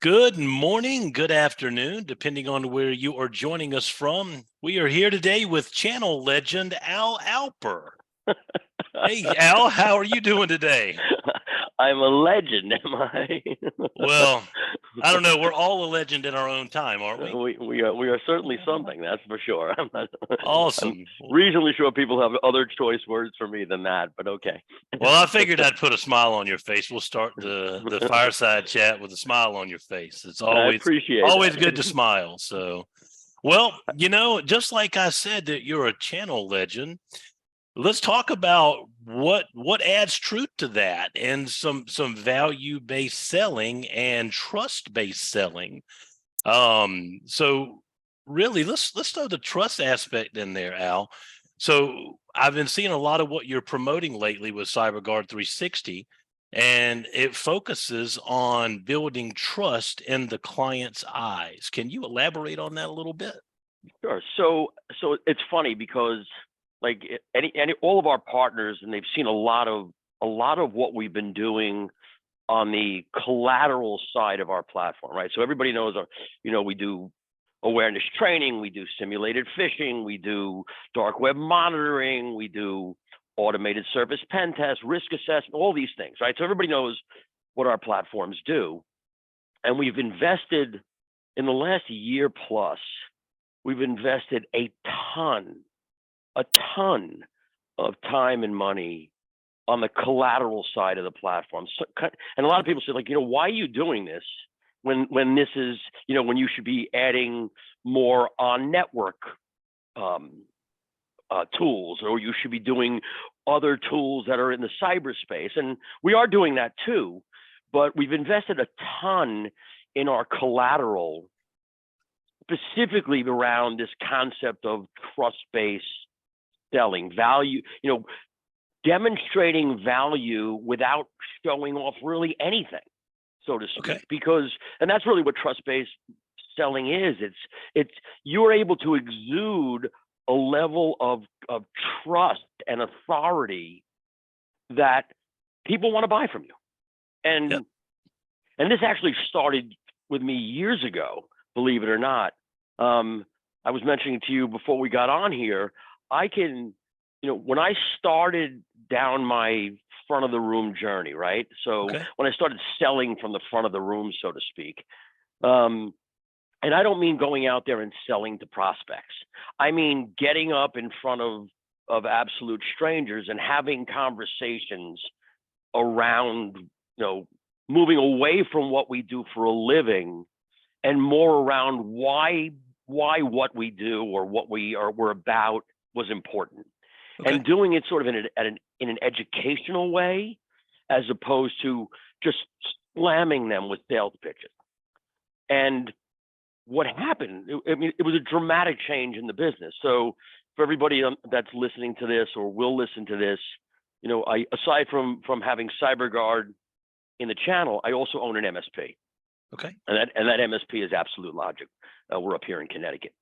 Good morning, good afternoon, depending on where you are joining us from. We are here today with channel legend Al Alper. Hey, Al, how are you doing today? I'm a legend, am I? Well, I don't know. We're all a legend in our own time, aren't we? We are certainly something, that's for sure. I'm Awesome. reasonably sure people have other choice words for me than that, but okay. Well, I figured I'd put a smile on your face. We'll start the fireside chat with a smile on your face. It's I always appreciate always that. good to smile. So, well, just like I said that you're a channel legend, let's talk about what adds truth to that and some value-based selling and trust-based selling. So really let's throw the trust aspect in there, Al. So I've been seeing a lot of what you're promoting lately with CyberGuard360, and it focuses on building trust in the client's eyes. Can you elaborate on that a little bit? Sure. So it's funny because like any all of our partners, and they've seen a lot of what we've been doing on the collateral side of our platform, right? So everybody knows we do awareness training, we do simulated phishing, we do dark web monitoring, we do automated service pen tests, risk assessment, all these things, right? So everybody knows what our platforms do. And we've invested in the last year plus, we've invested a ton of time and money on the collateral side of the platform. So, and a lot of people say, like, why are you doing this when this is, when you should be adding more on network tools, or you should be doing other tools that are in the cyberspace. And we are doing that too, but we've invested a ton in our collateral, specifically around this concept of trust-based selling, value, demonstrating value without showing off really anything, so to speak. Okay. Because, and that's really what trust-based selling is. It's you're able to exude a level of trust and authority that people want to buy from you. And Yep. and this actually started with me years ago, believe it or not. I was mentioning to you before we got on here, I can, when I started down my front of the room journey, right? So Okay. when I started selling from the front of the room, so to speak, and I don't mean going out there and selling to prospects. I mean getting up in front of absolute strangers and having conversations around, moving away from what we do for a living and more around why what we do or what we're about was important. Okay. And doing it sort of in an educational way, as opposed to just slamming them with sales pitches. And what happened, it was a dramatic change in the business. So for everybody that's listening to this or will listen to this, I, aside from having CyberGuard in the channel, I also own an MSP. Okay. And that MSP is Absolute Logic. We're up here in Connecticut.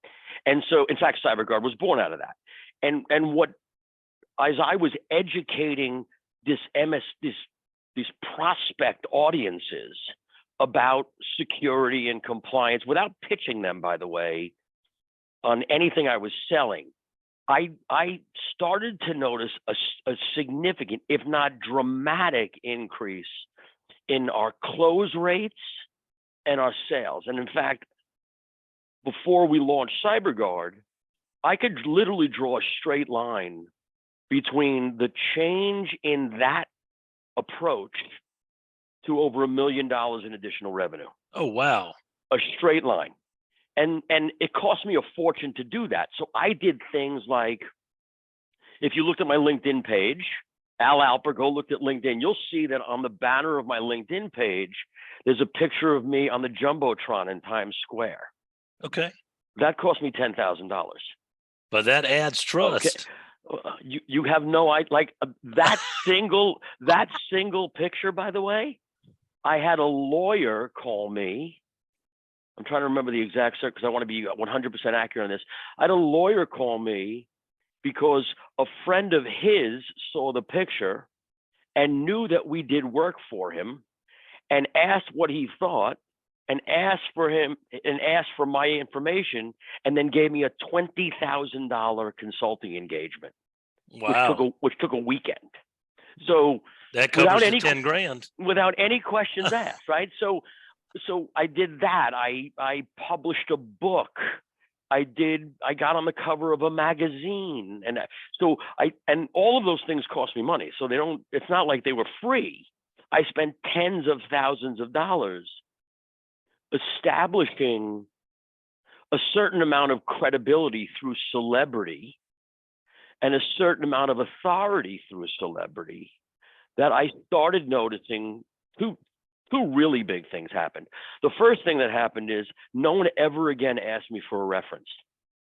And so, in fact, CyberGuard was born out of that. And what, as I was educating these prospect audiences about security and compliance, without pitching them, by the way, on anything I was selling, I started to notice a significant, if not dramatic, increase in our close rates and our sales. And in fact, before we launched CyberGuard, I could literally draw a straight line between the change in that approach to over $1 million in additional revenue. Oh, wow. A straight line. And it cost me a fortune to do that. So I did things like, if you looked at my LinkedIn page, Al Alper, go look at LinkedIn, you'll see that on the banner of my LinkedIn page, there's a picture of me on the Jumbotron in Times Square. Okay. That cost me $10,000. But that adds trust. Okay. You have no idea, like that single picture, by the way, I had a lawyer call me. I'm trying to remember the exact circle because I want to be 100% accurate on this. I had a lawyer call me because a friend of his saw the picture and knew that we did work for him and asked what he thought. and asked for my information, and then gave me a $20,000 consulting engagement, Wow. which took a weekend. So That covers the 10 grand. without any questions asked, right? So I did that. I published a book. I got on the cover of a magazine, and and all of those things cost me money. So it's not like they were free. I spent tens of thousands of dollars establishing a certain amount of credibility through celebrity and a certain amount of authority through a celebrity that I started noticing two really big things happened. The first thing that happened is no one ever again asked me for a reference,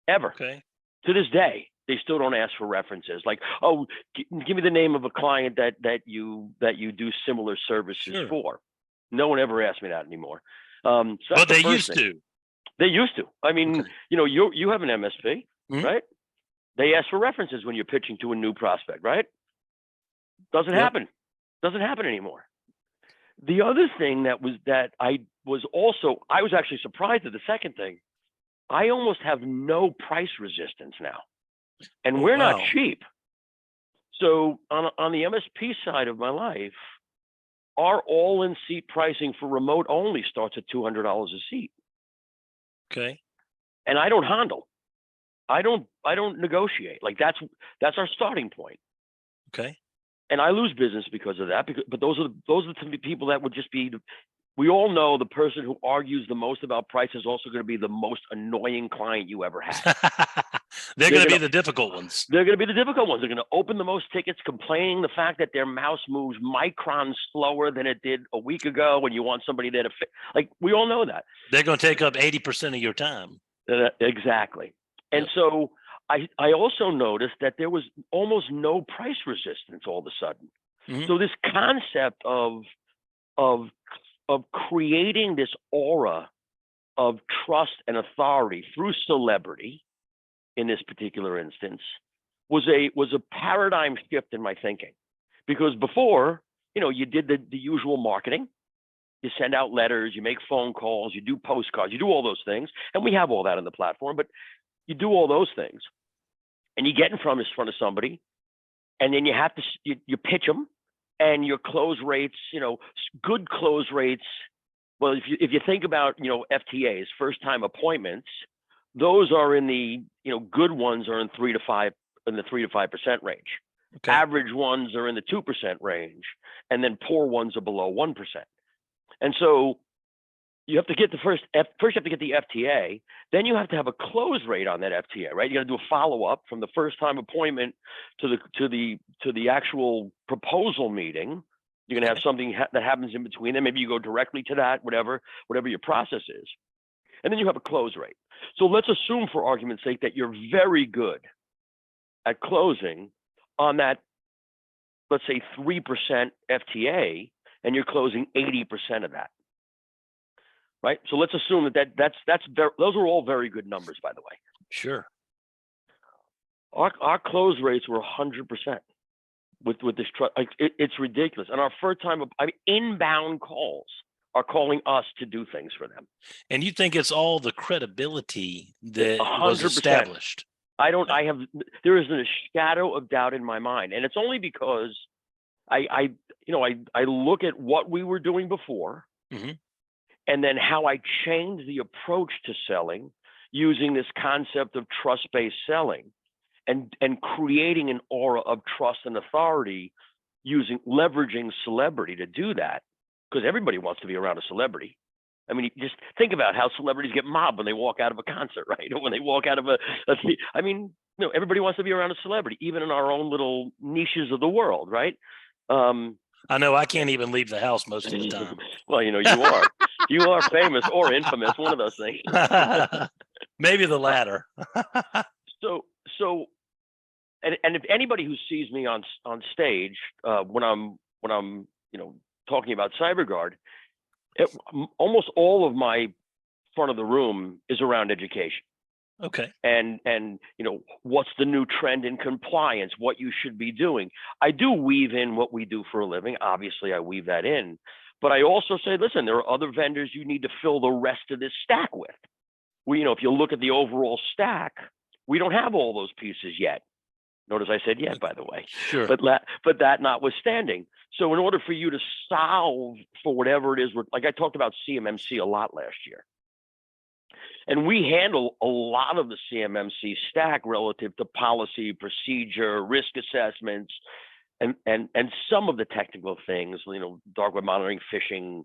ever. Okay. To this day, they still don't ask for references. Like, oh, give me the name of a client that you do similar services for. No one ever asked me that anymore. So but they used to. They used to. I mean, you have an MSP, right? They ask for references when you're pitching to a new prospect, right? Doesn't happen. Doesn't happen anymore. The other thing I was actually surprised at the second thing. I almost have no price resistance now, and we're not cheap. So on the MSP side of my life, our all-in seat pricing for remote only starts at $200 a seat. Okay. And I don't handle. I don't negotiate. Like that's our starting point. Okay. And I lose business because of that. But those are the people that would just be. We all know the person who argues the most about price is also going to be the most annoying client you ever had. They're going to be the difficult ones. They're going to be the difficult ones. They're going to open the most tickets, complaining the fact that their mouse moves microns slower than it did a week ago. When you want somebody there to fit, like we all know that they're going to take up 80% of your time. Exactly. And so I also noticed that there was almost no price resistance all of a sudden. Mm-hmm. So this concept of creating this aura of trust and authority through celebrity, in this particular instance, was a paradigm shift in my thinking. Because before, you did the usual marketing. You send out letters, you make phone calls, you do postcards, you do all those things. And we have all that in the platform, but you do all those things. And you get in front of somebody, and then you have to you pitch them, and your close rates, good close rates. Well, if you think about FTAs, first time appointments, those are in the good ones are in 3 to 5% range. Okay. Average ones are in the 2% range, and then poor ones are below 1%. And so you have to get first you have to get the FTA, then you have to have a close rate on that FTA, right? You got to do a follow-up from the first time appointment to the actual proposal meeting. You're going to have something that happens in between. Then maybe you go directly to that, whatever your process is. And then you have a close rate. So let's assume, for argument's sake, that you're very good at closing on that, let's say 3% FTA, and you're closing 80% of that. Right. So let's assume those are all very good numbers, by the way. Sure. Our close rates were 100% with this trust. It's ridiculous. And our inbound calls are calling us to do things for them. And you think it's all the credibility that 100%. Was established? There isn't a shadow of doubt in my mind, and it's only because I look at what we were doing before. Mm-hmm. And then how I changed the approach to selling using this concept of trust-based selling and creating an aura of trust and authority leveraging celebrity to do that, because everybody wants to be around a celebrity. I mean, just think about how celebrities get mobbed when they walk out of a concert, right? Or when they walk out of everybody wants to be around a celebrity, even in our own little niches of the world, right? I know I can't even leave the house most of the time. Well, you are famous or infamous, one of those things. Maybe the latter. So, and if anybody who sees me on stage when I'm talking about CyberGuard, almost all of my front of the room is around education. Okay. And what's the new trend in compliance, what you should be doing. I do weave in what we do for a living. Obviously, I weave that in, But I also say, listen, there are other vendors you need to fill the rest of this stack with. If you look at the overall stack, we don't have all those pieces yet. Notice I said yet, by the way. Sure. But that notwithstanding, so in order for you to solve for whatever it is, like I talked about CMMC a lot last year, and we handle a lot of the CMMC stack relative to policy, procedure, risk assessments, and some of the technical things, dark web monitoring, phishing,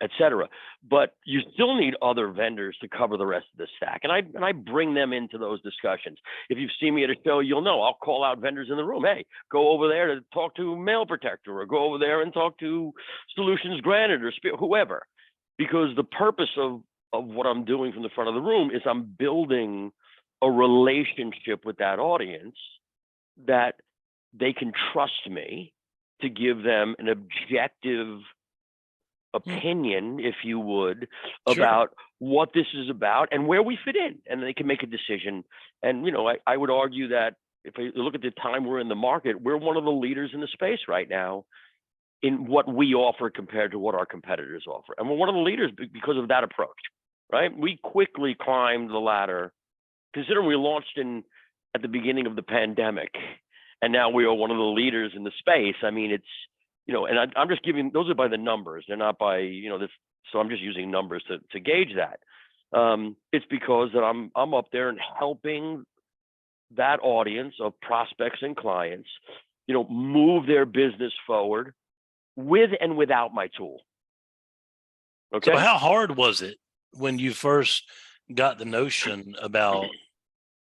et cetera. But you still need other vendors to cover the rest of the stack. And I bring them into those discussions. If you've seen me at a show, you'll know I'll call out vendors in the room. Hey, go over there to talk to Mail Protector, or go over there and talk to Solutions Granted, or whoever. Because the purpose of what I'm doing from the front of the room is I'm building a relationship with that audience that they can trust me to give them an objective opinion, if you would, about what this is about and where we fit in, and they can make a decision. And I would argue that if you look at the time we're in the market, we're one of the leaders in the space right now in what we offer compared to what our competitors offer, and we're one of the leaders because of that approach, right? We quickly climbed the ladder, considering we launched at the beginning of the pandemic, and now we are one of the leaders in the space. I mean, it's and I'm just giving, those are by the numbers. They're not by, this. So I'm just using numbers to gauge that. It's because that I'm up there and helping that audience of prospects and clients, move their business forward with and without my tool. Okay. So how hard was it when you first got the notion about,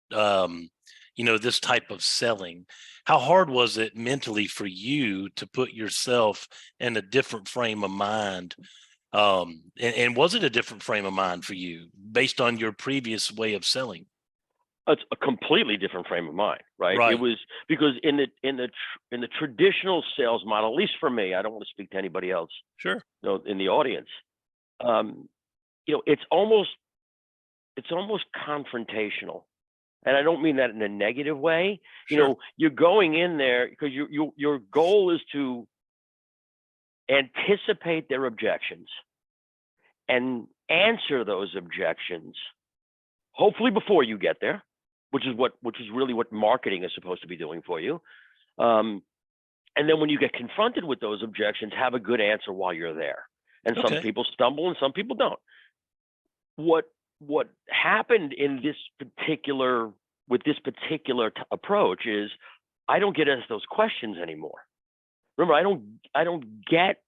this type of selling? How hard was it mentally for you to put yourself in a different frame of mind? And was it a different frame of mind for you based on your previous way of selling? It's a completely different frame of mind, right? Right. It was because in the traditional sales model, at least for me, I don't want to speak to anybody else. Sure. In the audience, it's almost confrontational. And I don't mean that in a negative way. Sure. You're going in there because your goal is to anticipate their objections and answer those objections, hopefully before you get there, which is really what marketing is supposed to be doing for you. And then when you get confronted with those objections, have a good answer while you're there. And some people stumble and some people don't. What happened in this particular approach is I don't get asked those questions anymore. Remember, I don't get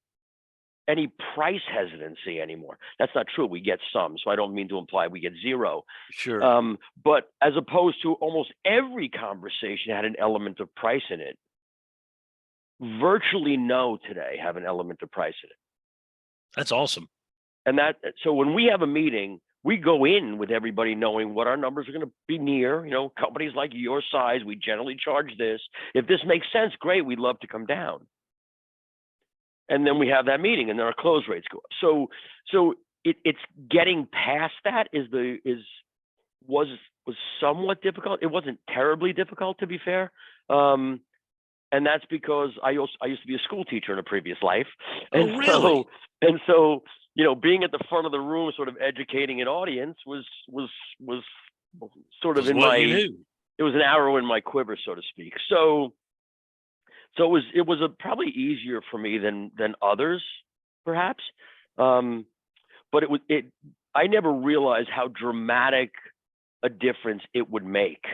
any price hesitancy anymore. That's not true. We get some, so I don't mean to imply we get zero. Sure. But as opposed to almost every conversation had an element of price in it. Virtually no today have an element of price in it. That's awesome. And so when we have a meeting, we go in with everybody knowing what our numbers are going to be near. Companies like your size, we generally charge this. If this makes sense, great. We'd love to come down. And then we have that meeting, and then our close rates go up. So it's getting past that was somewhat difficult. It wasn't terribly difficult, to be fair. And that's because I used to be a school teacher in a previous life. And really? So being at the front of the room, sort of educating an audience was sort of in my, it was an arrow in my quiver, so to speak. So it was probably easier for me than others, perhaps. But I never realized how dramatic a difference it would make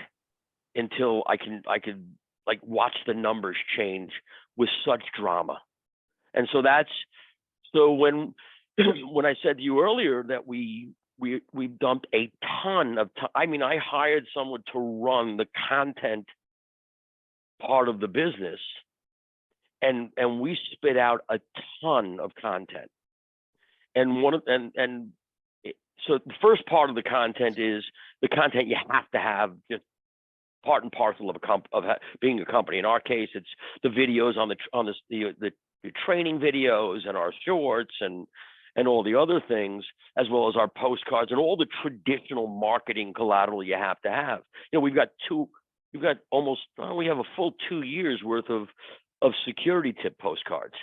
until I could like watch the numbers change with such drama. And so when I said to you earlier that we dumped a ton of time, I mean, I hired someone to run the content part of the business, and we spit out a ton of content. So the first part of the content is the content you have to have, just part and parcel of being a company. In our case, it's the videos on the training videos and our shorts and all the other things, as well as our postcards and all the traditional marketing collateral you have to have. We have a full 2 years worth of security tip postcards.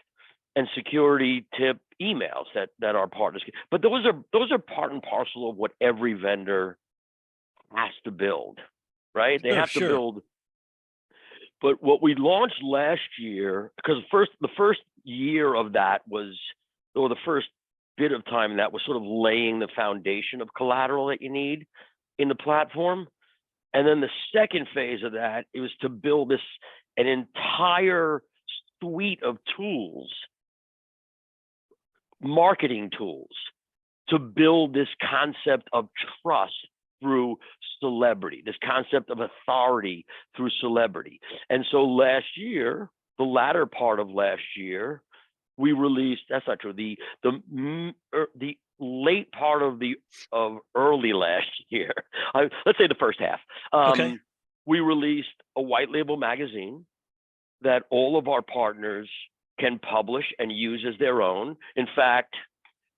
and security tip emails that our partners get. But those are part and parcel of what every vendor has to build, right? They have to build. But what we launched last year, because the first year of that was, or the first bit of time, that was sort of laying the foundation of collateral that you need in the platform. And then the second phase of that, it was to build an entire suite of tools, marketing tools, to build this concept of trust through celebrity, this concept of authority through celebrity. And so last year, the latter part of last year, we released, that's not true, the late part of early last year, let's say the first half, we released a white label magazine that all of our partners can publish and use as their own. In fact,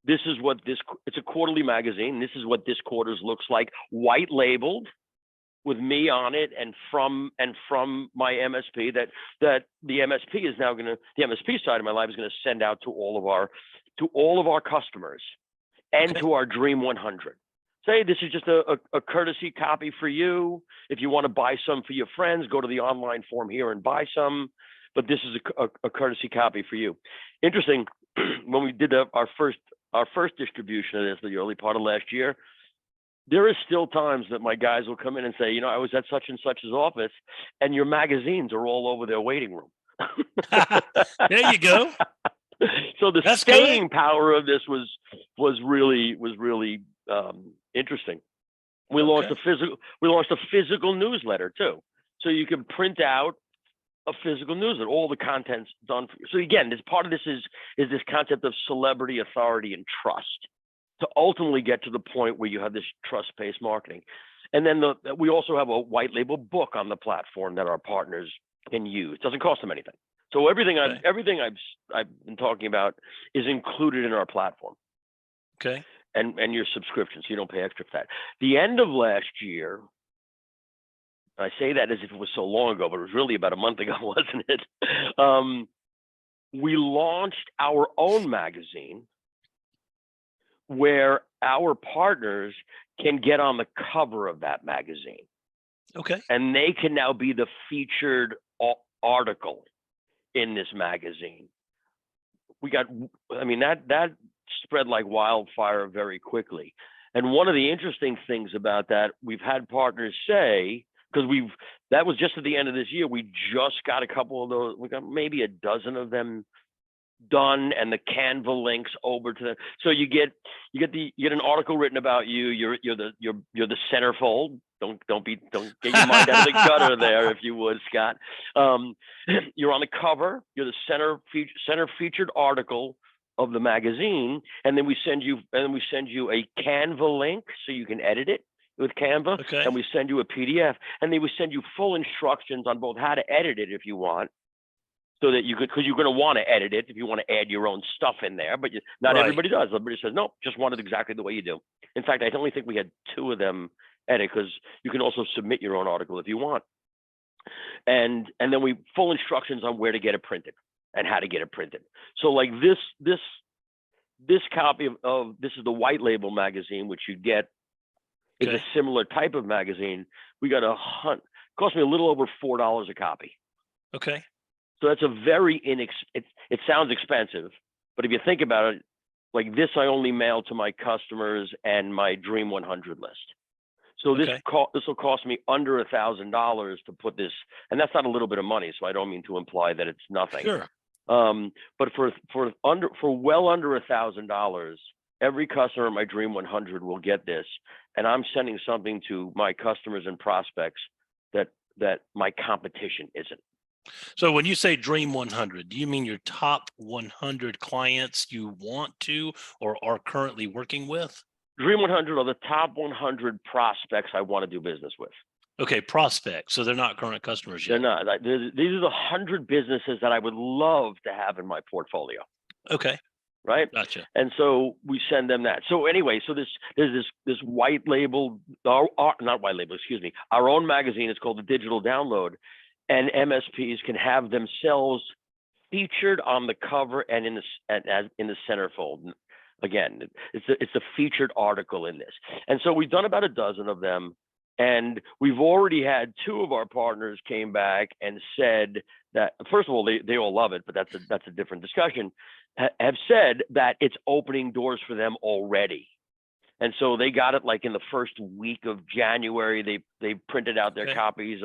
this is what it's a quarterly magazine. This is what this quarter's looks like, white labeled with me on it, and from my MSP that the MSP is now the MSP side of my life is going to send out to all of our customers and to our Dream 100. Say this is just a courtesy copy for you. If you want to buy some for your friends, go to the online form here and buy some. But this is a courtesy copy for you. Interesting, when we did our first distribution of this, the early part of last year, there is still times that my guys will come in and say, I was at such and such's office, and your magazines are all over their waiting room. There you go. So the staying power of this was really interesting. We launched a physical newsletter too, so you can print out a physical newsletter. All the content's done for you. So again, this part of this is this concept of celebrity, authority, and trust, to ultimately get to the point where you have this trust-based marketing. And then we also have a white label book on the platform that our partners can use. It doesn't cost them anything. So everything I've been talking about is included in our platform. Okay. And your subscription, so you don't pay extra for that. The end of last year, I say that as if it was so long ago, but it was really about a month ago, wasn't it? We launched our own magazine where our partners can get on the cover of that magazine. Okay. And they can now be the featured article in this magazine. That spread like wildfire very quickly. And one of the interesting things about that, we've had partners say, because that was just at the end of this year, we just got a couple of those, we got maybe a dozen of them done, and the Canva links over to them. So you get an article written about you. You're the centerfold. Don't get your mind out of the gutter there, if you would, Scott. You're on the cover. You're the center featured article of the magazine, and then we send you a Canva link so you can edit it with Canva. Okay. And we send you a PDF, and then we send you full instructions on both how to edit it if you want, so that you could, because you're going to want to edit it if you want to add your own stuff in there, but not everybody does. Everybody says, no, just want it exactly the way you do. In fact, I only think we had 2 of them edit, because you can also submit your own article if you want. And then we full instructions on where to get it printed and how to get it printed. So like this copy of this is the white label magazine, which you get is a similar type of magazine. We got cost me a little over $4 a copy. Okay. So that's a very it sounds expensive, but if you think about it, like this, I only mail to my customers and my Dream 100 list. So this will cost me under $1,000 to put this, and that's not a little bit of money. So I don't mean to imply that it's nothing. Sure. But for well under $1,000, every customer in my Dream 100 will get this, and I'm sending something to my customers and prospects that my competition isn't. So when you say Dream 100, do you mean your top 100 clients you want to or are currently working with? Dream 100 are the top 100 prospects I want to do business with. Okay, prospects. So they're not current customers yet. They're not. These are the 100 businesses that I would love to have in my portfolio. Okay. Right. Gotcha. And so we send them that. So anyway, so there's this white label, not white label, excuse me. Our own magazine is called the Digital Download, and MSPs can have themselves featured on the cover and in the centerfold. Again, it's a featured article in this. And so we've done about a dozen of them, and we've already had 2 of our partners came back and said that, first of all, they all love it, but that's a different discussion, have said that it's opening doors for them already. And so they got it like in the first week of January. They printed out their copies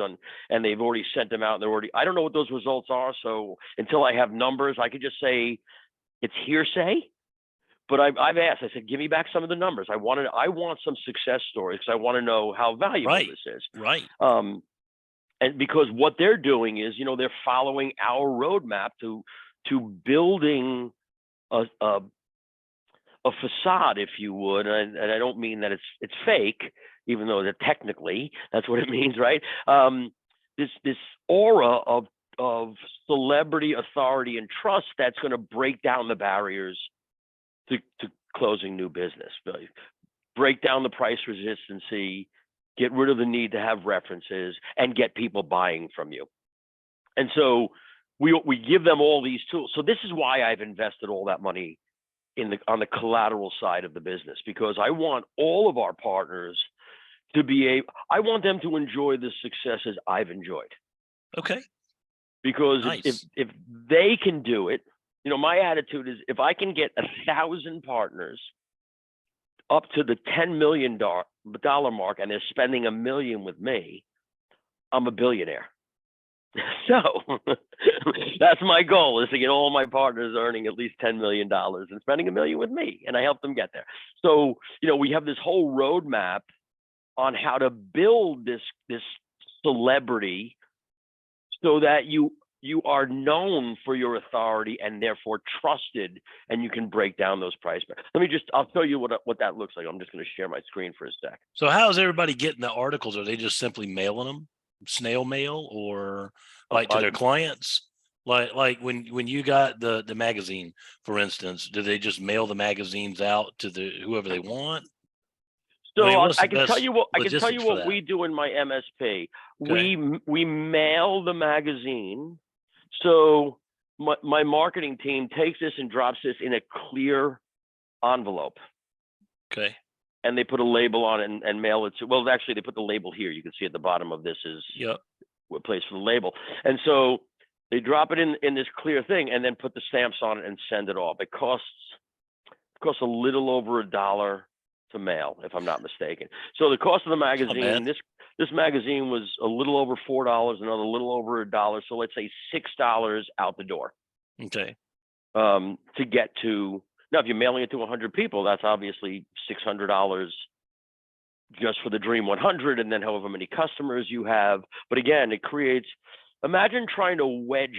and they've already sent them out. And they're already, I don't know what those results are. So until I have numbers, I could just say it's hearsay. But I've asked. I said, give me back some of the numbers. I want some success stories because I want to know how valuable this is. Right. And because what they're doing is, they're following our roadmap to building a facade, if you would, and I don't mean that it's fake, even though that technically that's what it means, right? This aura of celebrity, authority, and trust that's going to break down the barriers to closing new business, break down the price resistancy, get rid of the need to have references, and get people buying from you. And so we give them all these tools. So this is why I've invested all that money on the collateral side of the business, because I want all of our partners to I want them to enjoy the successes I've enjoyed. Okay. Because nice. if they can do it, my attitude is if I can get 1,000 partners up to the $10 million mark and they're spending $1 million with me, I'm a billionaire. So that's my goal, is to get all my partners earning at least $10 million and spending $1 million with me, and I help them get there. So, we have this whole roadmap on how to build this celebrity so that you are known for your authority and therefore trusted, and you can break down those price barriers. I'll tell you what that looks like. I'm just going to share my screen for a sec. So how's everybody getting the articles? Are they just simply mailing them, snail mail, or to their clients? Like when you got the magazine, for instance, do they just mail the magazines out to whoever they want? So I can tell you what we we do in my MSP. Okay. We mail the magazine. So my marketing team takes this and drops this in a clear envelope. Okay. And they put a label on it and mail it to. Well, actually, they put the label here. You can see at the bottom of this is a place for the label. And so they drop it in this clear thing and then put the stamps on it and send it off. It costs a little over $1 to mail, if I'm not mistaken. So the cost of the magazine, this magazine was a little over $4, another little over $1. So let's say $6 out the door. Okay. To get to, now if you're mailing it to 100 people, that's obviously $600 just for the Dream 100, and then however many customers you have. But again, it creates, imagine trying to wedge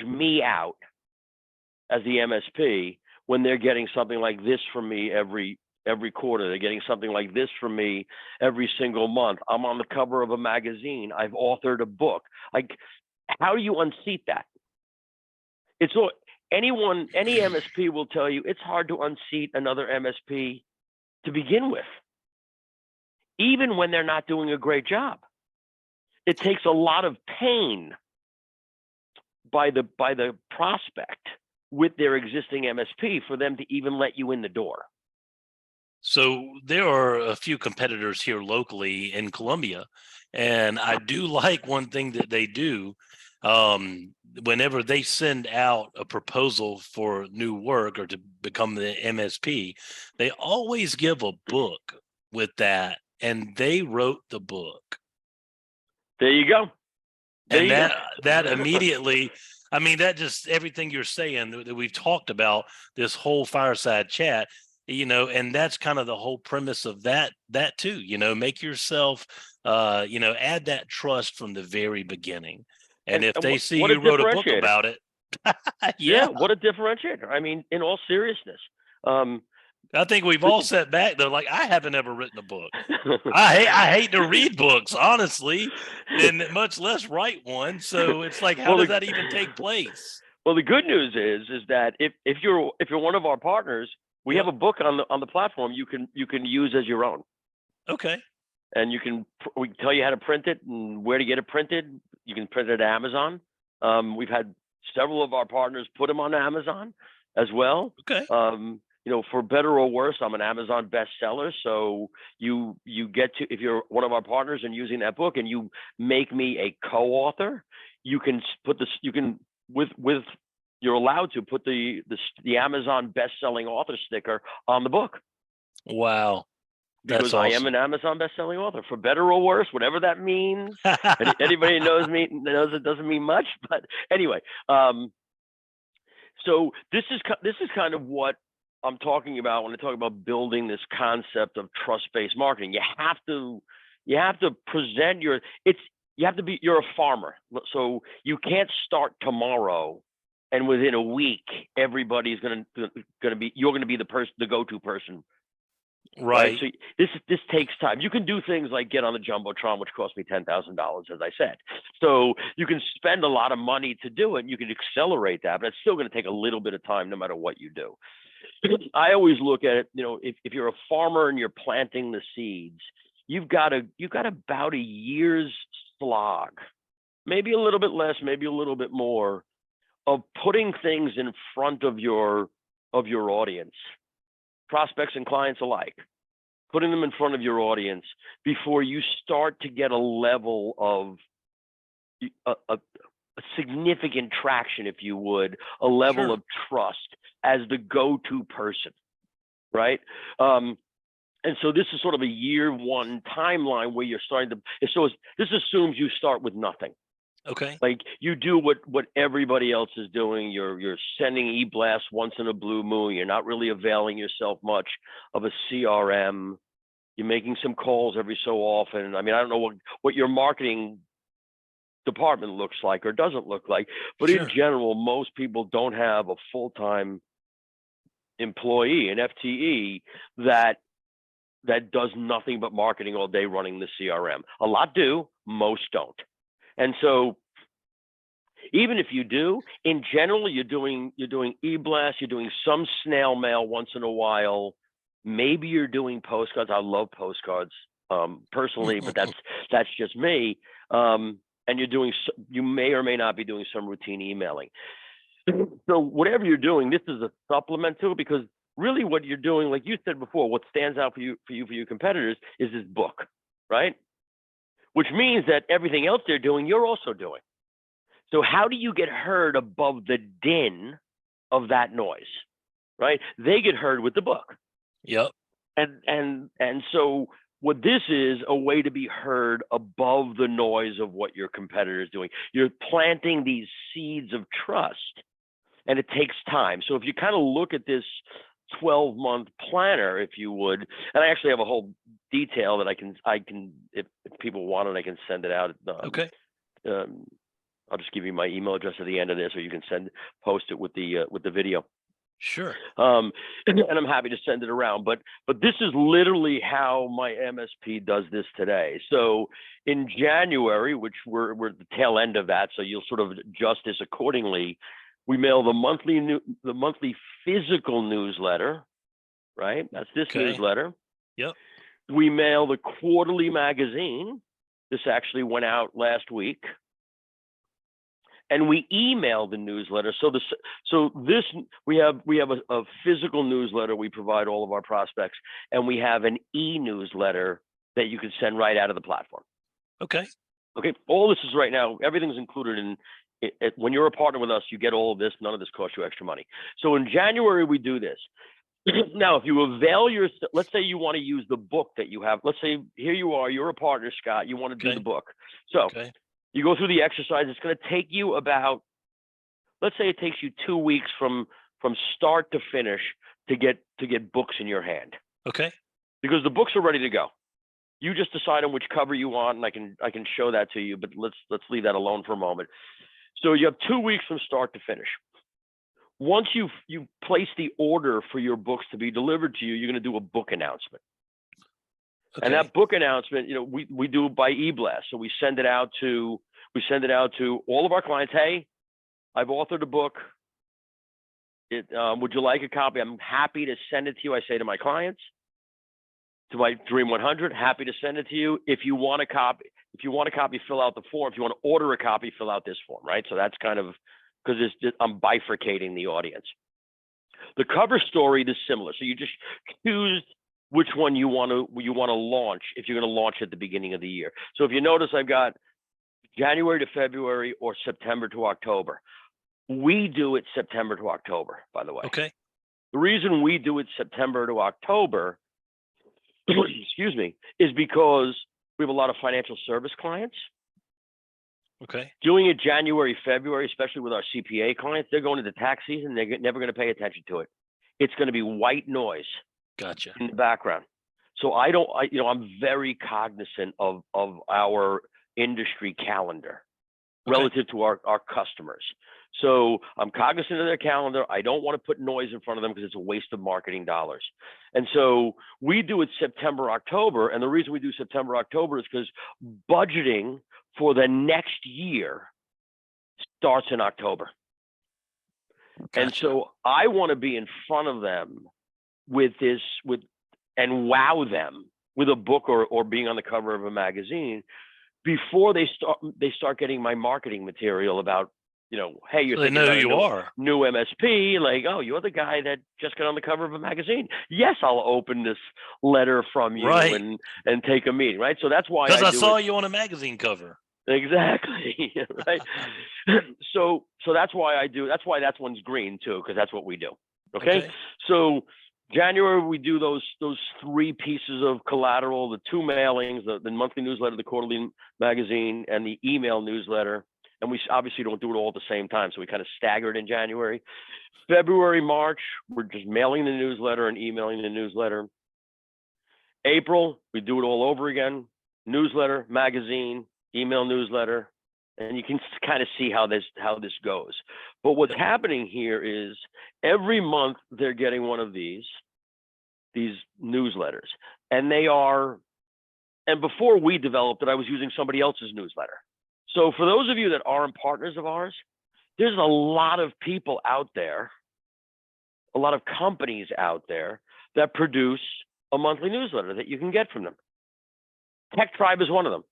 me out as the MSP when they're getting something like this from me every quarter. They're getting something like this from me every single month. I'm on the cover of a magazine. I've authored a book. Like, how do you unseat that? It's all, any MSP will tell you it's hard to unseat another MSP to begin with, even when they're not doing a great job. It takes a lot of pain by the prospect with their existing MSP for them to even let you in the door. So there are a few competitors here locally in Columbia, and I do like one thing that they do. Whenever they send out a proposal for new work or to become the MSP, they always give a book with that, and they wrote the book. There you go. That immediately, I mean, that just everything you're saying that we've talked about this whole Fireside chat, and that's kind of the whole premise of that too, make yourself, add that trust from the very beginning. And if they see you wrote a book about it, yeah, what a differentiator. I mean, in all seriousness, I think we've all sat back though, like, I haven't ever written a book. I hate to read books, honestly, and much less write one. So it's like, how does that even take place? Well, the good news is that if you're one of our partners, we have a book on the platform you can use as your own. Okay. And we can tell you how to print it and where to get it printed. You can print it at Amazon. We've had Several of our partners put them on Amazon as well. Okay. You know, for better or worse, I'm an Amazon bestseller. So you get to, if you're one of our partners and using that book and you make me a co-author, you can put this, you can, with you're allowed to put the Amazon best-selling author sticker on the book. Wow. Because That's I awesome. am an Amazon best-selling author, for better or worse, whatever that means. Anybody who knows me knows it doesn't mean much, but anyway. So this is kind of what I'm talking about when I talk about building this concept of trust-based marketing. You have to present you're a farmer, so you can't start tomorrow and within a week everybody's going to be, you're going to be the go-to person. Right. So this takes time. You can do things like get on the Jumbotron, which cost me $10,000, as I said. So you can spend a lot of money to do it. And you can accelerate that, but it's still going to take a little bit of time no matter what you do. I always look at it, you know, if you're a farmer and you're planting the seeds, you've got about a year's slog, maybe a little bit less, maybe a little bit more, of putting things in front of your audience, prospects and clients alike, putting them in front of your audience before you start to get a level of a significant traction, if you would, a level Sure. of trust as the go-to person, right? And so this is sort of a year one timeline where you're starting to, this assumes you start with nothing. Okay. Like you do what everybody else is doing. You're sending e-blasts once in a blue moon. You're not really availing yourself much of a CRM. You're making some calls every so often. I mean, I don't know what your marketing department looks like or doesn't look like, but Sure. in general, most people don't have a full-time employee, an FTE that does nothing but marketing all day running the CRM. A lot do, most don't. And so even if you do, in general, you're doing e-blasts, you're doing some snail mail once in a while. Maybe you're doing postcards. I love postcards personally, but that's just me. And you may or may not be doing some routine emailing. So whatever you're doing, this is a supplement to it, because really what you're doing, like you said before, what stands out for your competitors is this book, right? Which means that everything else they're doing, you're also doing. So how do you get heard above the din of that noise, right? They get heard with the book. Yep. And so what this is, a way to be heard above the noise of what your competitor is doing. You're planting these seeds of trust, and it takes time. So if you kind of look at this 12-month planner, if you would, and I actually have a whole detail that I can if people want it, I can send it out. Okay. I'll just give you my email address at the end of this, or you can post it with the video. Sure. And I'm happy to send it around, but this is literally how my MSP does this today. So in January, which we're at the tail end of that, so you'll sort of adjust this accordingly. We mail the monthly physical newsletter, right? That's this newsletter. Yep. We mail the quarterly magazine. This actually went out last week. And we email the newsletter. We have a physical newsletter we provide all of our prospects, and we have an e-newsletter that you can send right out of the platform. Okay. All this is right now, everything's included in it. When you're a partner with us, you get all of this. None of this costs you extra money. So in January, we do this. Now, if you avail let's say you want to use the book that you have. Let's say here you are, you're a partner, Scott. You want to do the book. So you go through the exercise. It's going to take you about, let's say it takes you 2 weeks from start to finish to get books in your hand. Okay. Because the books are ready to go. You just decide on which cover you want, and I can show that to you, but let's leave that alone for a moment. So you have 2 weeks from start to finish. Once you place the order for your books to be delivered to you, you're going to do a book announcement. Okay. And that book announcement, we do it by e-blast. So we send it out to all of our clients. Hey, I've authored a book. Would you like a copy? I'm happy to send it to you. I say to my clients, to my Dream 100, happy to send it to you. If you want a copy, fill out the form. If you want to order a copy, fill out this form, right? So that's kind of because I'm bifurcating the audience. The cover story is similar. So you just choose which one you want to launch if you're going to launch at the beginning of the year. So if you notice, I've got January to February or September to October. We do it September to October, by the way. Okay. The reason we do it September to October, excuse me, is because we have a lot of financial service clients. Okay. Doing it January, February, especially with our CPA clients, they're going into tax season. They're never going to pay attention to it. It's going to be white noise. Gotcha. In the background. So I'm very cognizant of our industry calendar relative to our customers. So I'm cognizant of their calendar. I don't want to put noise in front of them because it's a waste of marketing dollars. And so we do it September, October. And the reason we do September, October is because budgeting for the next year starts in October. Gotcha. And so I want to be in front of them and wow them with a book or being on the cover of a magazine before they start getting my marketing material about, hey, you're they know who you are. New MSP, like, oh, you're the guy that just got on the cover of a magazine. Yes, I'll open this letter from you and take a meeting, right? So that's why I saw you on a magazine cover. Exactly, right? So that's why that's why that one's green too, because that's what we do. Okay. So January, we do those three pieces of collateral, the two mailings, the monthly newsletter, the quarterly magazine, and the email newsletter. And we obviously don't do it all at the same time. So we kind of stagger it in January. February, March, we're just mailing the newsletter and emailing the newsletter. April, we do it all over again. Newsletter, magazine, email newsletter. And you can kind of see how this goes. But what's happening here is every month they're getting one of these newsletters. And before we developed it, I was using somebody else's newsletter. So for those of you that aren't partners of ours, there's a lot of people out there, a lot of companies out there that produce a monthly newsletter that you can get from them. Tech Tribe is one of them.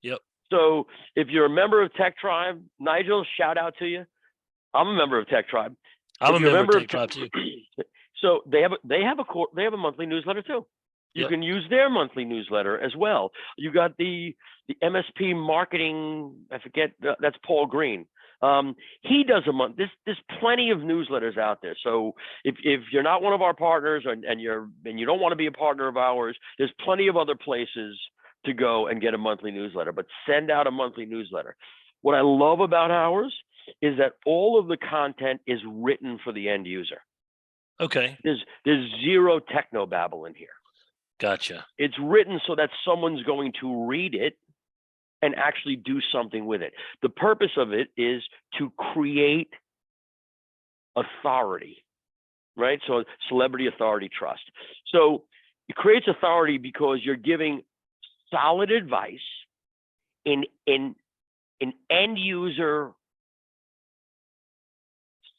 Yep. So if you're a member of Tech Tribe, Nigel, shout out to you. I'm a member of Tech Tribe. I'm a member of Tech Tribe too. So they have a monthly newsletter too. You can use their monthly newsletter as well. You got the MSP marketing. I forget. That's Paul Green. He does a month. There's plenty of newsletters out there. So if you're not one of our partners and you don't want to be a partner of ours, there's plenty of other places to go and get a monthly newsletter. But send out a monthly newsletter. What I love about ours is that all of the content is written for the end user. Okay. There's zero technobabble in here. Gotcha. It's written so that someone's going to read it and actually do something with it. The purpose of it is to create authority, right? So celebrity, authority, trust. So it creates authority because you're giving solid advice in end user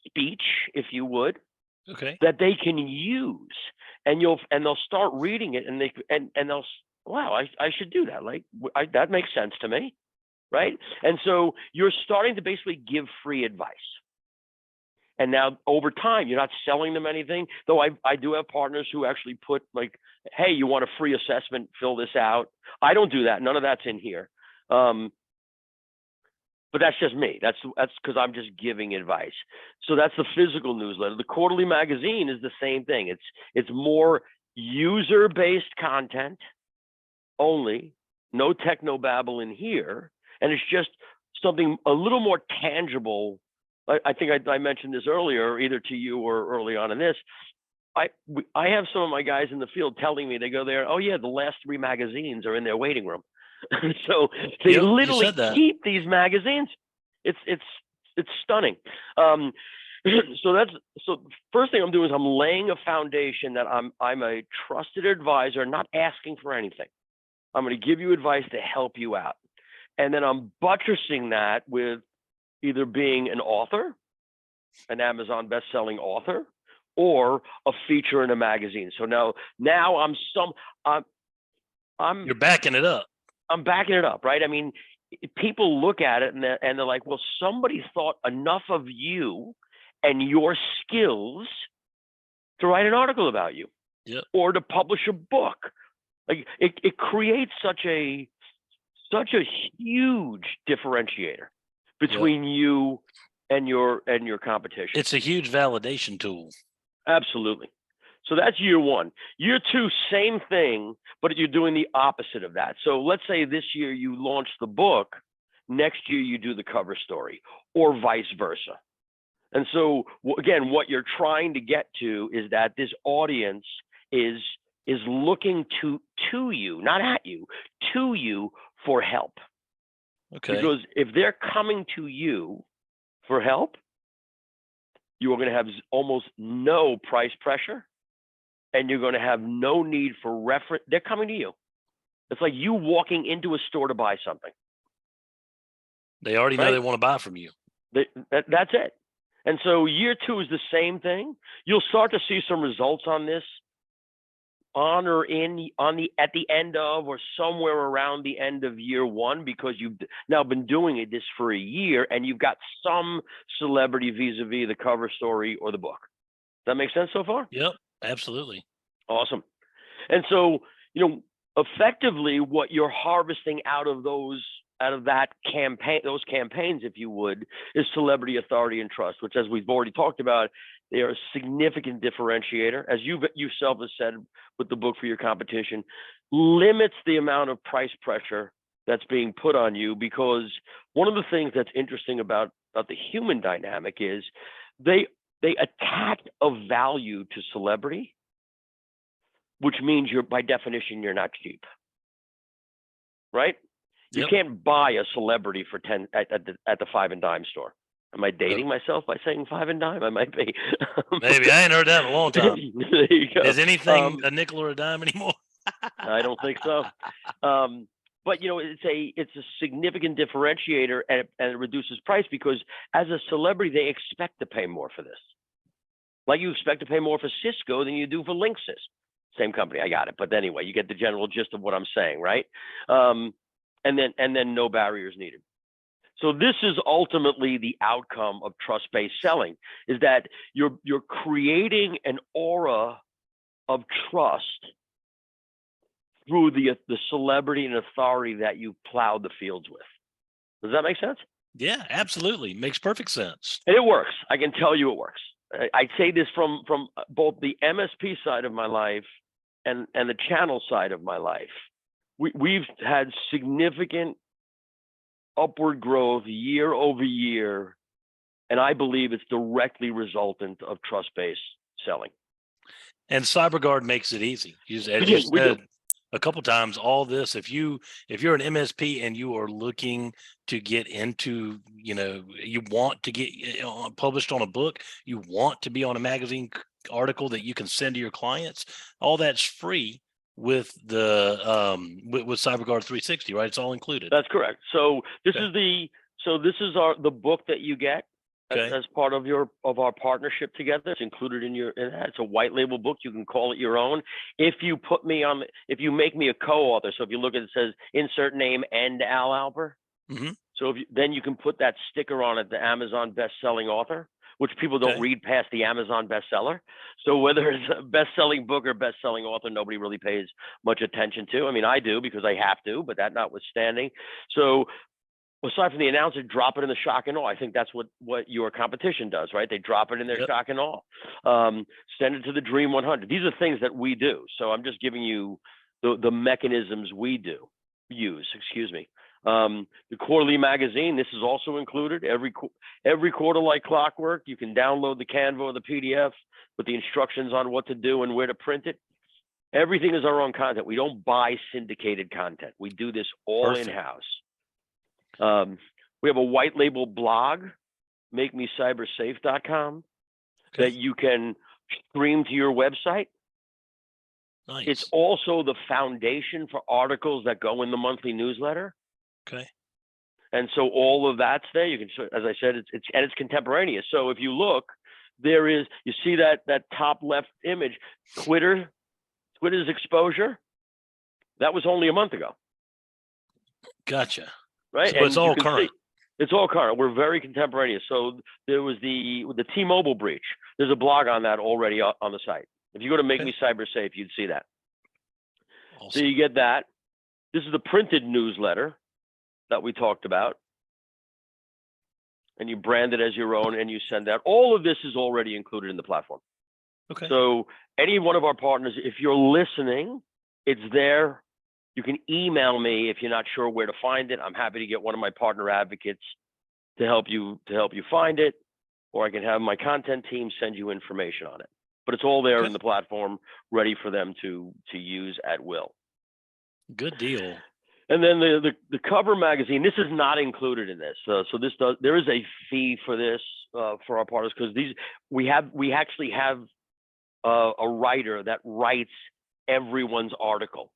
speech, if you would, that they can use, and they'll start reading it, and they'll, wow, I should do that. Like that makes sense to me, right? And so you're starting to basically give free advice. And now over time, you're not selling them anything, though I do have partners who actually put like, hey, you want a free assessment, fill this out. I don't do that. None of that's in here. But that's just me. That's because I'm just giving advice. So that's the physical newsletter. The quarterly magazine is the same thing. It's more user-based content only, no technobabble in here. And it's just something a little more tangible. I think I mentioned this earlier, either to you or early on in this. I have some of my guys in the field telling me, they go there, oh yeah, the last 3 magazines are in their waiting room. So they literally keep these magazines. It's stunning. So first thing I'm doing is I'm laying a foundation that I'm a trusted advisor, not asking for anything. I'm going to give you advice to help you out. And then I'm buttressing that with either being an author, an Amazon best-selling author, or a feature in a magazine. So now I'm you're backing it up. I'm backing it up, right? I mean, people look at it and they're like, well, somebody thought enough of you and your skills to write an article about you, or to publish a book. Like it creates such a huge differentiator between you and your competition. It's a huge validation tool. Absolutely. So that's year one. Year two, same thing, but you're doing the opposite of that. So let's say this year you launch the book, next year you do the cover story, or vice versa. And so again, what you're trying to get to is that this audience is looking to you, not at you, to you for help. Okay. Because if they're coming to you for help, you are going to have almost no price pressure, and you're going to have no need for reference. They're coming to you. It's like you walking into a store to buy something. They already know they want to buy from you. That's it. And so year two is the same thing. You'll start to see some results on this at the end of, or somewhere around the end of year one, because you've now been doing this for a year and you've got some celebrity vis-a-vis the cover story or the book. Does that make sense so far? Yep, absolutely. Awesome. And so, effectively what you're harvesting out of that campaign, those campaigns, if you would, is celebrity, authority, and trust, which, as we've already talked about, they are a significant differentiator. As you yourself have said with the book for your competition, limits the amount of price pressure that's being put on you, because one of the things that's interesting about the human dynamic is they attach a value to celebrity, which means by definition, you're not cheap, right? You can't buy a celebrity for 10 at the five and dime store. Am I dating myself by saying five and dime? I might be. Maybe. I ain't heard that in a long time. There you go. Is anything a nickel or a dime anymore? I don't think so. But it's a significant differentiator, and it reduces price, because as a celebrity, they expect to pay more for this. Like you expect to pay more for Cisco than you do for Linksys. Same company, I got it. But anyway, you get the general gist of what I'm saying, right? And then no barriers needed. So this is ultimately the outcome of trust-based selling, is that you're creating an aura of trust through the celebrity and authority that you plowed the fields with. Does that make sense? Yeah, absolutely. Makes perfect sense. And it works. I can tell you it works. I say this from both the MSP side of my life and the channel side of my life. We've had significant upward growth year over year, and I believe it's directly resultant of trust-based selling. And CyberGuard makes it easy. As you said a couple of times, all this, if you're an MSP and you are looking to get into, you want to get published on a book, you want to be on a magazine article that you can send to your clients, all that's free with the with CyberGuard360, right? It's all included. That's correct. So this is the book that you get as part of our partnership together. It's included in it's a white label book. You can call it your own. If you if you make me a co-author, so if you look at it, says insert name and Al Alper. Mm-hmm. So then you can put that sticker on it, the Amazon best-selling author, which people don't read past the Amazon bestseller. So whether it's a best-selling book or best-selling author, nobody really pays much attention to. I mean, I do because I have to, but that notwithstanding. So aside from the announcer, drop it in the shock and awe. I think that's what your competition does, right? They drop it in their shock and awe. Send it to the Dream 100. These are things that we do. So I'm just giving you the mechanisms we use. The quarterly magazine, this is also included every quarter, like clockwork. You can download the Canva or the PDF with the instructions on what to do and where to print it. Everything is our own content. We don't buy syndicated content. We do this all in-house. We have a white label blog, makemecybersafe.com, that you can stream to your website. Nice. It's also the foundation for articles that go in the monthly newsletter. Okay. And so all of that's there. You can, as I said, it's contemporaneous. So if you look, you see that top left image, Twitter's exposure. That was only a month ago. Gotcha. right? So it's you all can current. see it's all current. We're very contemporaneous. So there was the T-Mobile breach. There's a blog on that already on the site. If you go to Make Okay. Me Cyber Safe, you'd see that. So Awesome. you get that. This is the printed newsletter that we talked about. And you brand it as your own and you send out. All of this is already included in the platform. Okay. So any one of our partners, if you're listening, it's there. You can email me if you're not sure where to find it. I'm happy to get one of my partner advocates to help you find it, or I can have my content team send you information on it. But it's all there Okay. in the platform, ready for them to use at will. Good deal. And then the cover magazine. This is not included in this. So there is a fee for this for our partners, because we actually have a writer that writes everyone's article.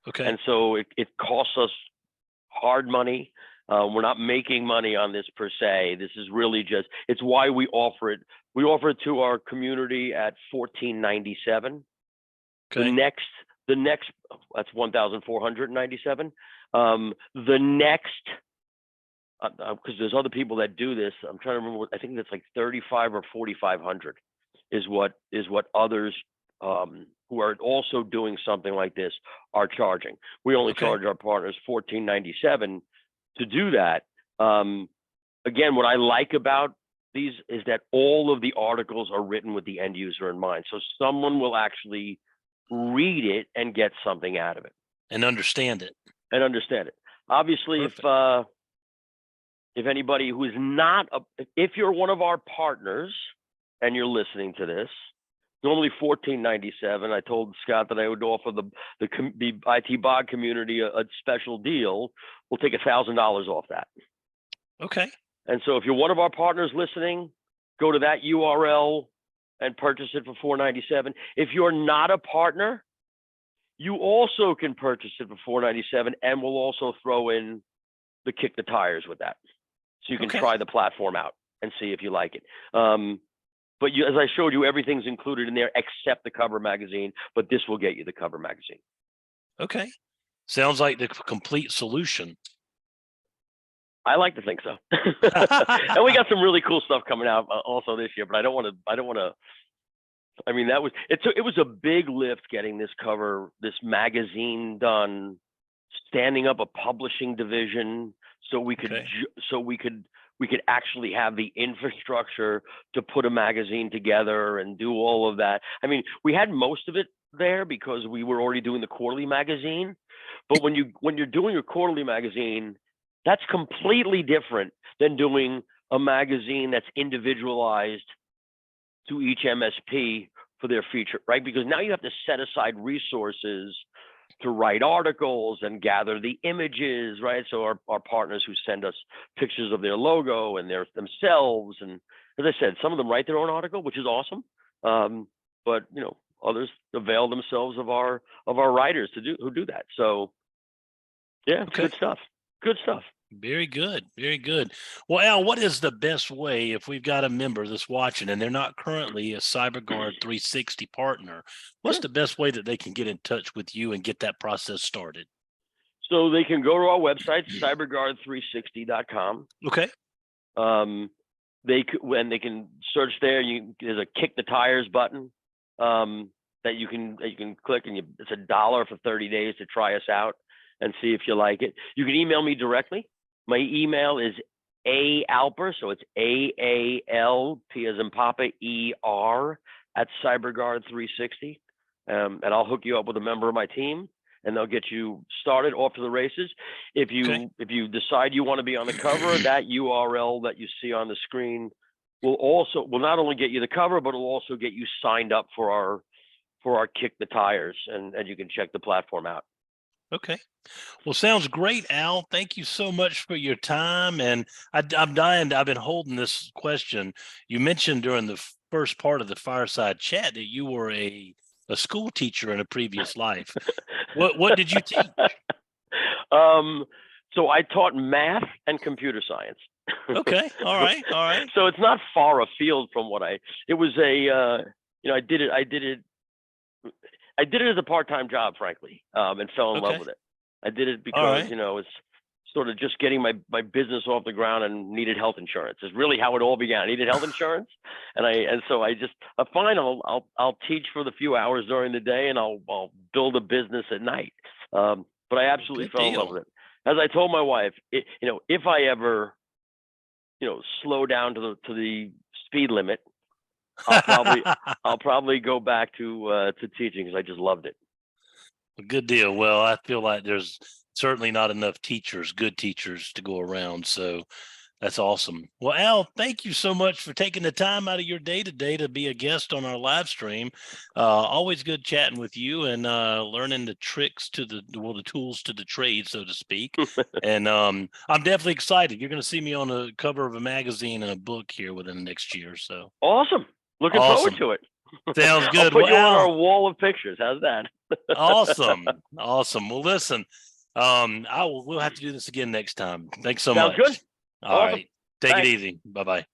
Okay. And so it costs us hard money. We're not making money on this per se. This is really just, it's why we offer it. We offer it to our community at $14.97. Okay. The next that's $1,497. The next, because there's other people that do this. I'm trying to remember. I think that's like $3,500 or $4,500 is what others who are also doing something like this are charging. We only charge our partners $14.97 to do that. Again, what I like about these is that all of the articles are written with the end user in mind. So someone will actually read it and get something out of it. And understand it. Obviously, Perfect. if anybody who is not, if you're one of our partners and you're listening to this, normally $14.97. I told Scott that I would offer the ITBOG community a special deal. We'll take $1,000 off that. Okay. And so if you're one of our partners listening, go to that URL and purchase it for $4.97. If you're not a partner, you also can purchase it for $4.97, and we'll also throw in the kick the tires with that. So you can try the platform out and see if you like it. But as I showed you, everything's included in there except the cover magazine, but this will get you the cover magazine. Okay. Sounds like the complete solution. I like to think so. And we got some really cool stuff coming out also this year, but I don't want to, I mean, it was a big lift getting this magazine done, standing up a publishing division so we could actually have the infrastructure to put a magazine together and do all of that. I mean, we had most of it there because we were already doing the quarterly magazine, but when you're doing your quarterly magazine, that's completely different than doing a magazine that's individualized to each MSP for their feature, right? Because now you have to set aside resources to write articles and gather the images, right? So our partners who send us pictures of their logo and themselves, and as I said, some of them write their own article, which is awesome. But others avail themselves of our writers who do that. So yeah, it's good stuff. Good stuff. Very good. Very good. Well, Al, what is the best way if we've got a member that's watching and they're not currently a CyberGuard360 partner? What's the best way that they can get in touch with you and get that process started? So they can go to our website, CyberGuard360.com. Okay. They can search there. There's a kick the tires button that you can click, and it's $1 for 30 days to try us out and see if you like it. You can email me directly. My email is Alper, so it's AALP as in Papa ER at CyberGuard360, and I'll hook you up with a member of my team, and they'll get you started off to the races. If you decide you want to be on the cover, that URL that you see on the screen will not only get you the cover, but it'll also get you signed up for our Kick the Tires, and you can check the platform out. Okay. Well, sounds great, Al. Thank you so much for your time. And I'm dying. I've been holding this question. You mentioned during the first part of the Fireside chat that you were a school teacher in a previous life. What did you teach? So I taught math and computer science. Okay. All right. So it's not far afield from it was I did it as a part-time job, frankly, and fell in love with it. I did it because, sort of just getting my business off the ground and needed health insurance. Is really how it all began. I needed health insurance, and so I fine. I'll teach for the few hours during the day, and I'll build a business at night. But I absolutely Good fell in love deal. with it. As I told my wife, if I ever, slow down to the speed limit, I'll probably go back to teaching because I just loved it. Good deal. Well, I feel like there's certainly not enough teachers, good teachers, to go around. So that's awesome. Well, Al, thank you so much for taking the time out of your day today to be a guest on our live stream. Always good chatting with you and learning the tricks to the tools to the trade, so to speak. And I'm definitely excited. You're going to see me on the cover of a magazine and a book here within the next year. So Awesome. Looking awesome. forward to it. Sounds I'll good. put Well, you on Al, our wall of pictures. How's that? awesome. Awesome. Well, listen, we'll have to do this again next time. Thanks so Sounds much. good. All Awesome. right. Take it Thanks. easy. Bye-bye.